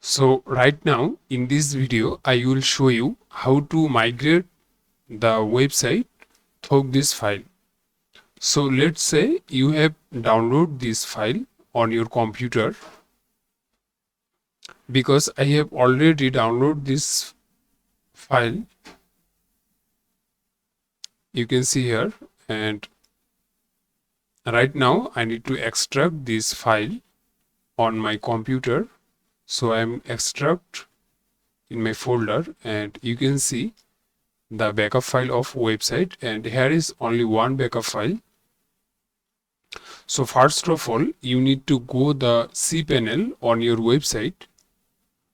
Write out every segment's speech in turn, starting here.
So right now in this video I will show you how to migrate the website through this file. So let's say you have downloaded this file on your computer, because I have already downloaded this file, you can see here, and right now I need to extract this file on my computer. So I'm extract in my folder, and you can see the backup file of website, and here is only one backup file. So first of all, you need to go the cPanel on your website,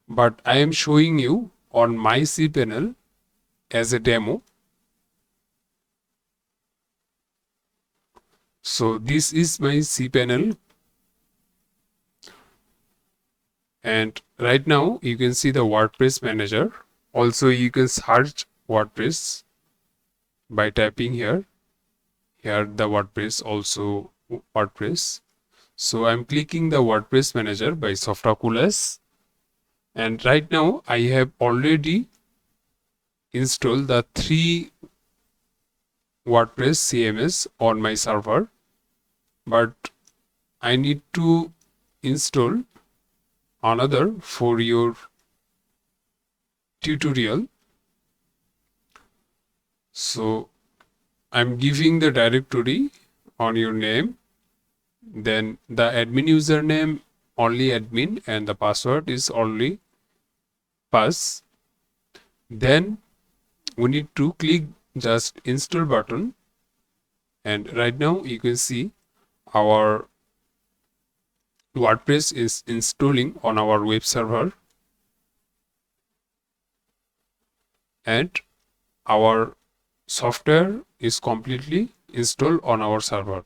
but I am showing you on my cPanel as a demo. So this is my cPanel, and right now you can see the WordPress manager. Also you can search WordPress by typing here the WordPress, also WordPress. So I'm clicking the WordPress manager by Softaculous, and right now I have already installed the 3 WordPress CMS on my server, but I need to install another for your tutorial. So I'm giving the directory on your name, then the admin username only admin, and the password is only pass. Then we need to click just install button, and right now you can see our WordPress is installing on our web server, and our software is completely installed on our server.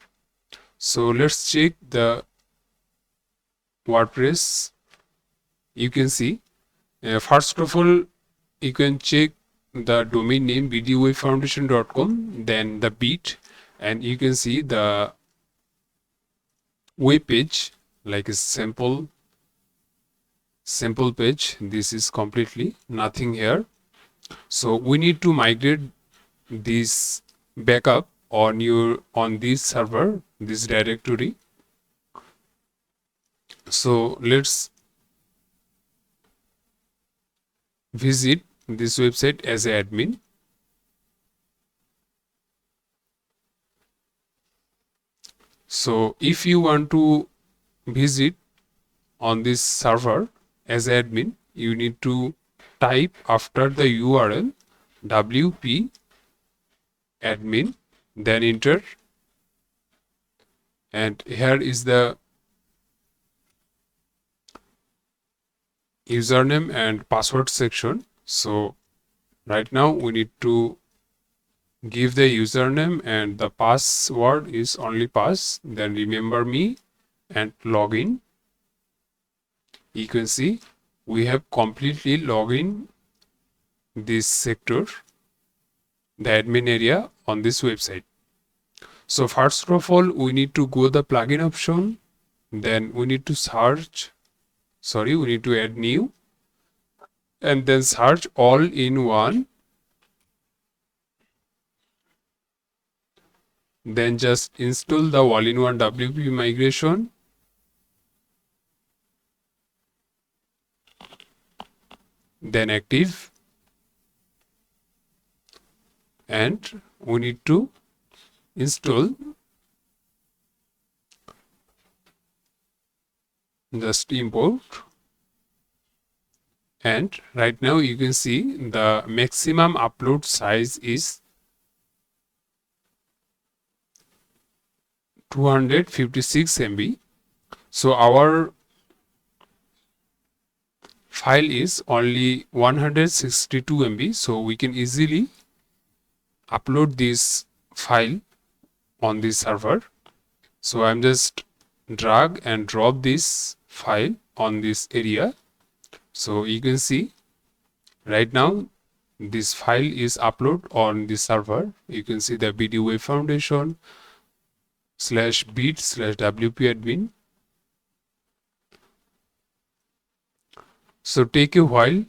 So let's check the WordPress. You can see first of all you can check the domain name www.foundation.com, then the beat, and you can see the web page like a simple page. This is completely nothing here. So we need to migrate this backup on this server, this directory. So let's visit this website as an admin. So if you want to visit on this server as admin, you need to type after the URL wp admin, then enter, and here is the username and password section. So right now we need to give the username, and the password is only pass, then remember me and login. You can see we have completely logged in this sector, the admin area on this website. So first of all we need to go the plugin option, then we need to we need to add new, and then search all in one, then just install the all-in-one WP migration, then active, and we need to install, just import, and right now you can see the maximum upload size is 256 MB. So our file is only 162 MB, so we can easily upload this file on this server. So I'm just drag and drop this file on this area. So you can see right now this file is uploaded on the server. You can see the BD Foundation /bit/wp admin. So take a while